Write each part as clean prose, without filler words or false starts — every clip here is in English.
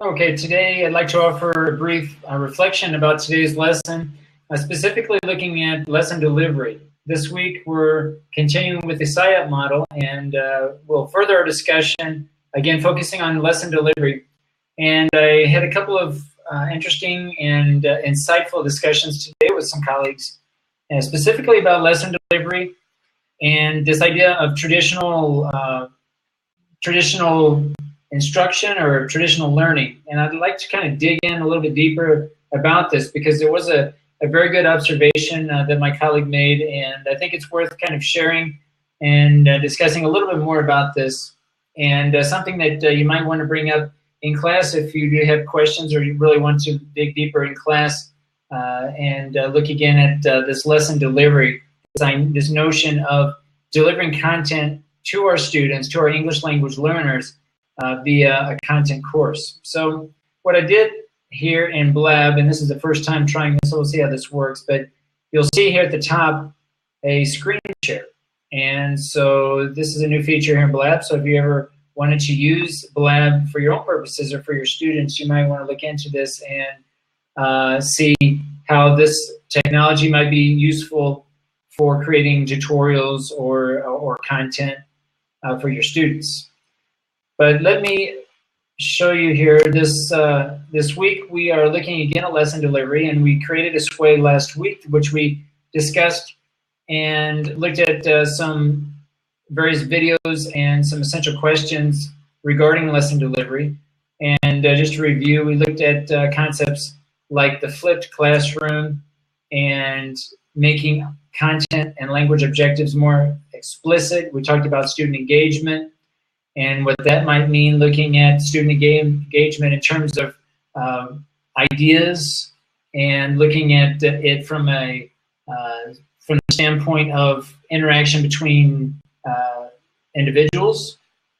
Okay, today I'd like to offer a brief reflection about today's lesson, specifically looking at lesson delivery. This week we're continuing with the SIOP model, and we'll further our discussion, again focusing on lesson delivery. And I had a couple of interesting and insightful discussions today with some colleagues, specifically about lesson delivery and this idea of traditional instruction or traditional learning. And I'd like to kind of dig in a little bit deeper about this because there was a very good observation that my colleague made, and I think it's worth kind of sharing and discussing a little bit more about this, and something that you might want to bring up in class if you do have questions or you really want to dig deeper in class and look again at this lesson delivery, this notion of delivering content to our students, to our English language learners, via a content course. So what I did here in Blab, and this is the first time trying this, so we'll see how this works, but you'll see here at the top a screen share. And so this is a new feature here in Blab, so if you ever wanted to use Blab for your own purposes or for your students, you might want to look into this and see how this technology might be useful for creating tutorials or content for your students. But let me show you here, this week we are looking again at lesson delivery, and we created a sway last week, which we discussed and looked at some various videos and some essential questions regarding lesson delivery. And just to review, we looked at concepts like the flipped classroom and making content and language objectives more explicit. We talked about student engagement and what that might mean, looking at student engagement in terms of ideas and looking at it from the standpoint of interaction between individuals,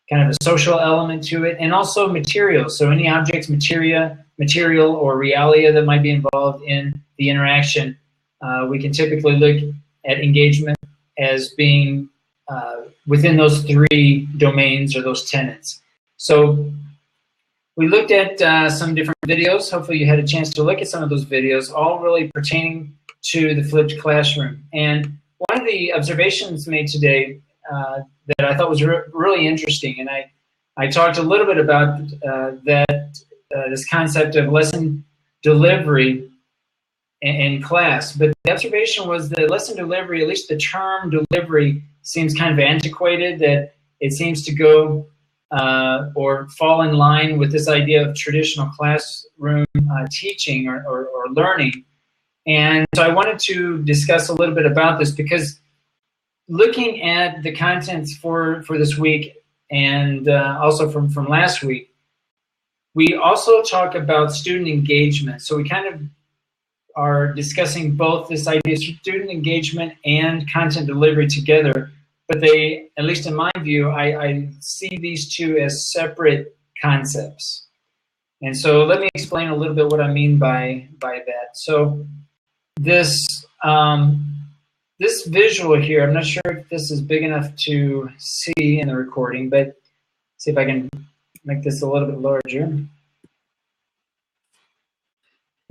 kind of a social element to it, and also materials. So any objects, material or realia that might be involved in the interaction, we can typically look at engagement as being within those three domains or those tenets. So we looked at some different videos. Hopefully you had a chance to look at some of those videos, all really pertaining to the flipped classroom. And one of the observations made today that I thought was really interesting, and I talked a little bit about this concept of lesson delivery in class, but the observation was that lesson delivery, at least the term delivery, seems kind of antiquated, that it seems to go or fall in line with this idea of traditional classroom teaching or learning. And so I wanted to discuss a little bit about this because looking at the contents for this week and also from last week, we also talk about student engagement. So we kind of are discussing both this idea of student engagement and content delivery together, but they, at least in my view, I see these two as separate concepts. And so let me explain a little bit what I mean by that. So this visual here, I'm not sure if this is big enough to see in the recording, but see if I can make this a little bit larger.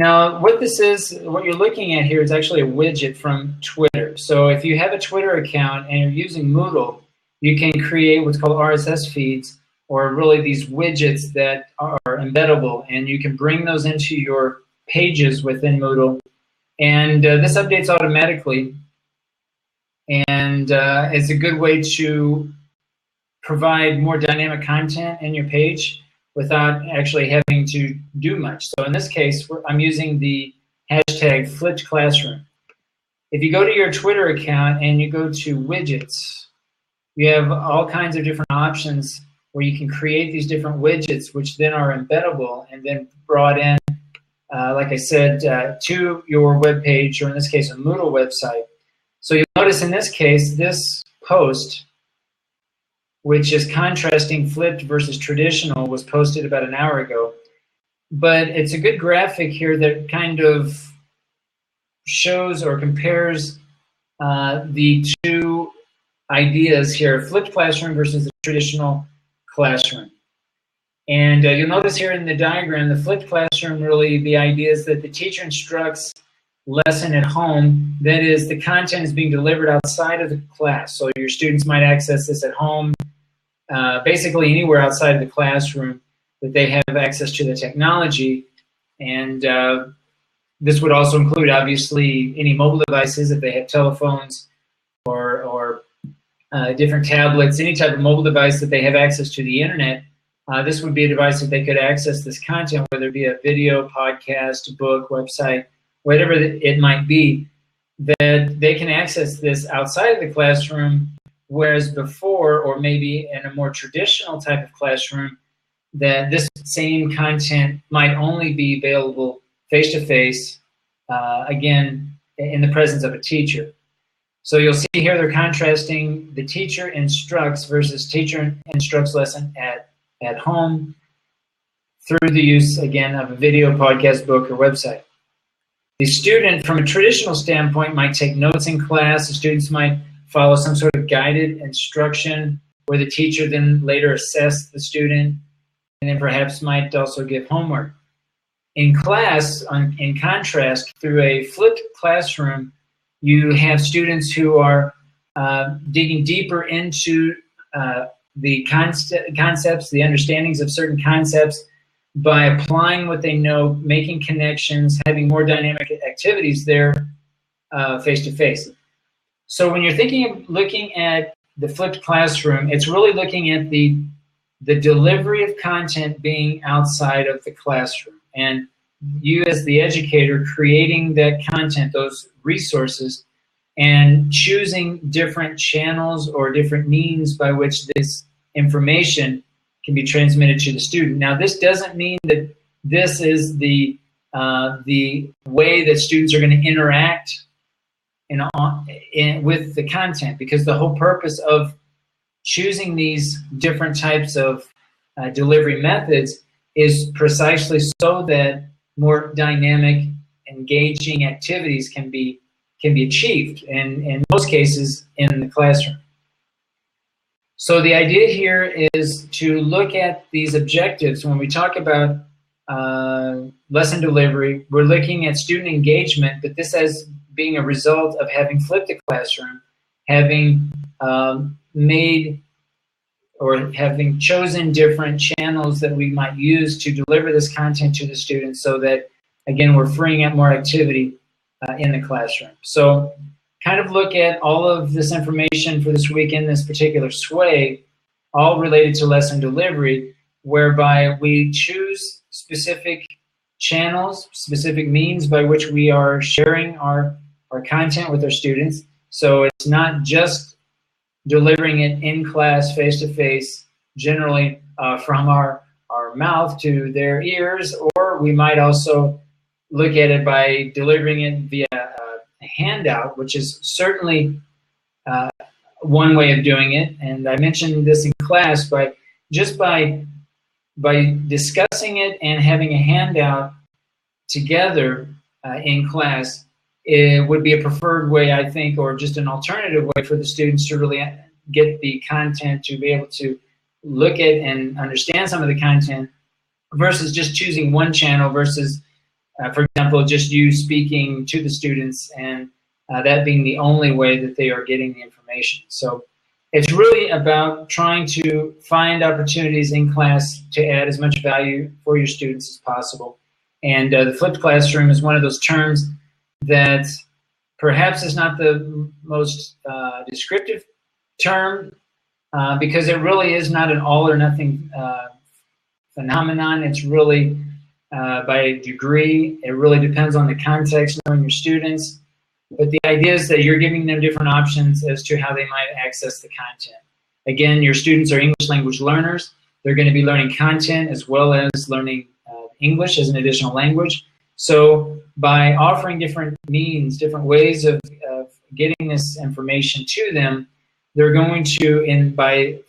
Now, what this is, what you're looking at here is actually a widget from Twitter. So if you have a Twitter account and you're using Moodle, you can create what's called RSS feeds, or really these widgets that are embeddable, and you can bring those into your pages within Moodle. And this updates automatically, and it's a good way to provide more dynamic content in your page without actually having to do much. So in this case, I'm using the hashtag flipped classroom. If you go to your Twitter account and you go to widgets, you have all kinds of different options where you can create these different widgets, which then are embeddable and then brought in, like I said, to your web page, or in this case, a Moodle website. So you'll notice in this case, this post, which is contrasting flipped versus traditional, was posted about an hour ago. But it's a good graphic here that kind of shows or compares the two ideas here, flipped classroom versus the traditional classroom. And you'll notice here in the diagram, the flipped classroom, really the idea is that the teacher instructs lesson at home. That is, the content is being delivered outside of the class. So your students might access this at home, basically anywhere outside of the classroom that they have access to the technology. And this would also include, obviously, any mobile devices, if they have telephones or different tablets, any type of mobile device that they have access to the internet. This would be a device that they could access this content, whether it be a video, podcast, book, website, whatever it might be, that they can access this outside of the classroom, whereas before, or maybe in a more traditional type of classroom, that this same content might only be available face-to-face, again, in the presence of a teacher. So you'll see here they're contrasting the teacher instructs versus teacher instructs lesson at home through the use, again, of a video, podcast, book, or website. The student, from a traditional standpoint, might take notes in class. The students might follow some sort of guided instruction where the teacher then later assess the student and then perhaps might also give homework. In class, in contrast, through a flipped classroom, you have students who are digging deeper into the concepts, the understandings of certain concepts by applying what they know, making connections, having more dynamic activities there face-to-face. So when you're thinking of looking at the flipped classroom, it's really looking at the delivery of content being outside of the classroom. And you as the educator creating that content, those resources, and choosing different channels or different means by which this information can be transmitted to the student. Now, this doesn't mean that this is the way that students are going to interact with the content, because the whole purpose of choosing these different types of delivery methods is precisely so that more dynamic, engaging activities can be achieved, and in most cases in the classroom. So the idea here is to look at these objectives. When we talk about lesson delivery, we're looking at student engagement, but this as being a result of having flipped the classroom, having made or having chosen different channels that we might use to deliver this content to the students, so that, again, we're freeing up more activity in the classroom. So kind of look at all of this information for this week in this particular sway, all related to lesson delivery, whereby we choose specific channels, specific means by which we are sharing our content with our students. So it's not just delivering it in class, face-to-face, generally from our mouth to their ears, or we might also look at it by delivering it via a handout, which is certainly one way of doing it. And I mentioned this in class, but just by discussing it and having a handout together in class, it would be a preferred way, I think, or just an alternative way for the students to really get the content, to be able to look at and understand some of the content, versus just choosing one channel versus, for example, just you speaking to the students and that being the only way that they are getting the information. So it's really about trying to find opportunities in class to add as much value for your students as possible. And the flipped classroom is one of those terms that perhaps is not the most descriptive term, because it really is not an all or nothing phenomenon. It's really by degree. It really depends on the context, knowing your students. But the idea is that you're giving them different options as to how they might access the content. Again, your students are English language learners. They're going to be learning content as well as learning English as an additional language. So by offering different means, different ways of getting this information to them, they're going to,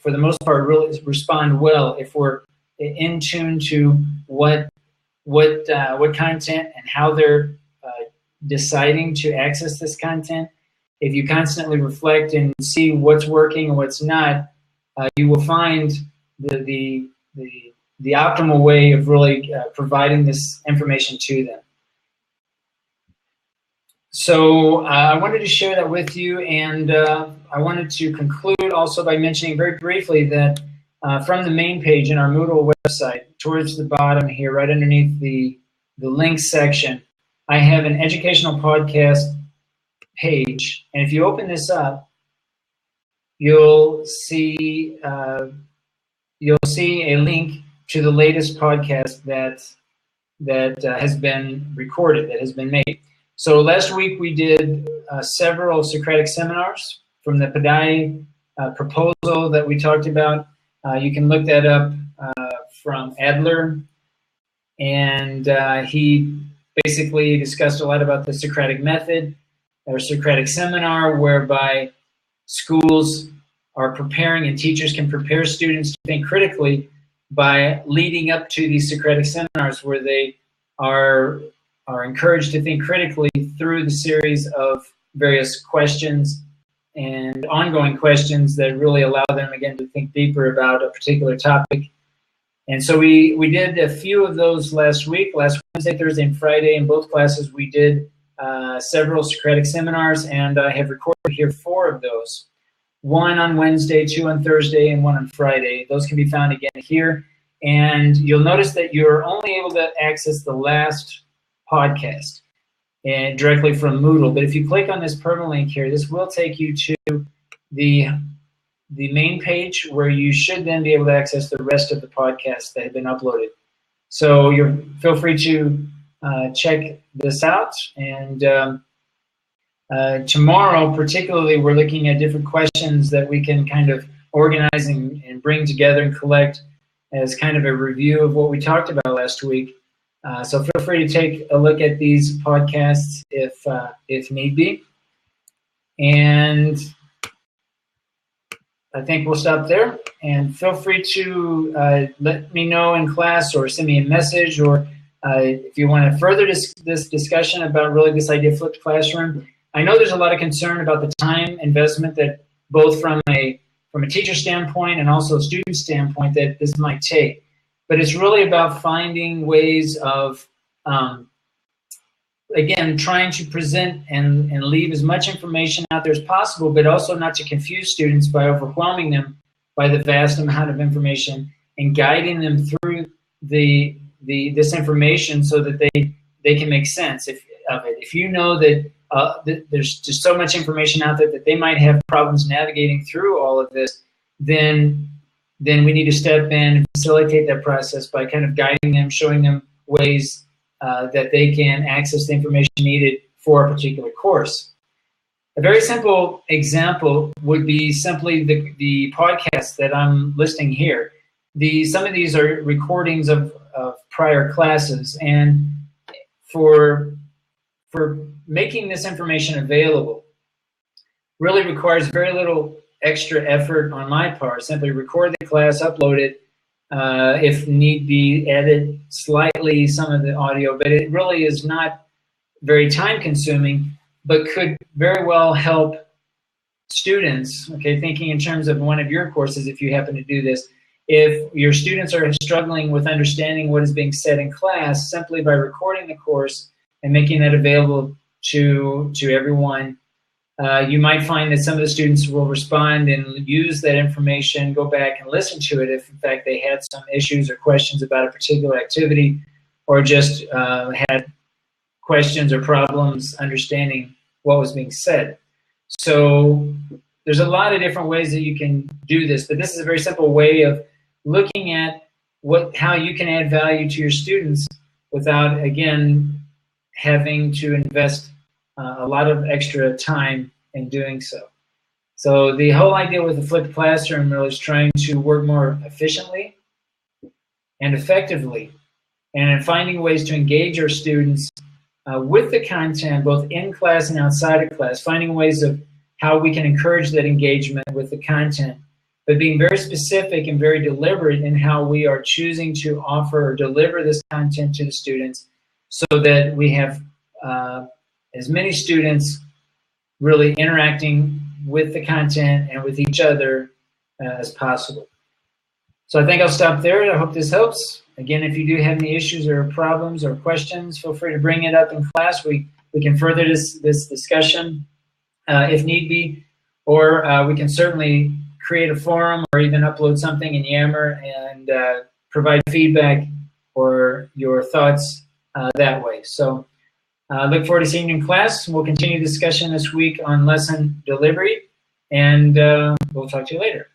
for the most part, really respond well if we're in tune to what content and how they're deciding to access this content. If you constantly reflect and see what's working and what's not, you will find the the optimal way of really providing this information to them. So I wanted to share that with you, and I wanted to conclude also by mentioning very briefly that from the main page in our Moodle website, towards the bottom here, right underneath the links section, I have an educational podcast page, and if you open this up, you'll see a link to the latest podcast that has been recorded, that has been made. So last week we did several Socratic seminars from the Padai proposal that we talked about. You can look that up from Adler, and he basically discussed a lot about the Socratic method, or Socratic seminar, whereby schools are preparing and teachers can prepare students to think critically by leading up to these Socratic seminars, where they are encouraged to think critically through the series of various questions and ongoing questions that really allow them, again, to think deeper about a particular topic. And so we did a few of those last week. Last Wednesday, Thursday, and Friday in both classes, we did several Socratic seminars, and I have recorded here 4 of those. 1 on Wednesday, 2 on Thursday, and 1 on Friday. Those can be found again here. And you'll notice that you're only able to access the last podcast and directly from Moodle. But if you click on this permalink here, this will take you to the main page, where you should then be able to access the rest of the podcasts that have been uploaded. So feel free to check this out. And tomorrow, particularly, we're looking at different questions that we can kind of organize and bring together and collect as kind of a review of what we talked about last week. So feel free to take a look at these podcasts if need be. And I think we'll stop there. And feel free to let me know in class, or send me a message, or if you want to further this discussion about really this idea of flipped classroom. I know there's a lot of concern about the time investment that, both from a teacher standpoint and also a student standpoint, that this might take. But it's really about finding ways of, again, trying to present and leave as much information out there as possible, but also not to confuse students by overwhelming them by the vast amount of information, and guiding them through this information so that they can make sense of it. If you know that there's just so much information out there that they might have problems navigating through all of this, then we need to step in and facilitate that process by kind of guiding them, showing them ways that they can access the information needed for a particular course. A very simple example would be simply the podcast that I'm listing here. Some of these are recordings of prior classes, and for making this information available really requires very little extra effort on my part. Simply record the class, upload it, if need be, edit slightly some of the audio, but it really is not very time consuming, but could very well help students, okay, thinking in terms of one of your courses, if you happen to do this. If your students are struggling with understanding what is being said in class, simply by recording the course and making that available to everyone, you might find that some of the students will respond and use that information, go back and listen to it if, in fact, they had some issues or questions about a particular activity, or just had questions or problems understanding what was being said. So there's a lot of different ways that you can do this, but this is a very simple way of looking at how you can add value to your students without, again, having to invest a lot of extra time in doing so. So the whole idea with the flipped classroom really is trying to work more efficiently and effectively, and in finding ways to engage our students with the content, both in class and outside of class, finding ways of how we can encourage that engagement with the content, but being very specific and very deliberate in how we are choosing to offer or deliver this content to the students, so that we have as many students really interacting with the content and with each other as possible. So I think I'll stop there. I hope this helps. Again, if you do have any issues or problems or questions, feel free to bring it up in class. We can further this discussion if need be, or we can certainly create a forum or even upload something in Yammer and provide feedback or your thoughts that way. So look forward to seeing you in class. We'll continue discussion this week on lesson delivery, and we'll talk to you later.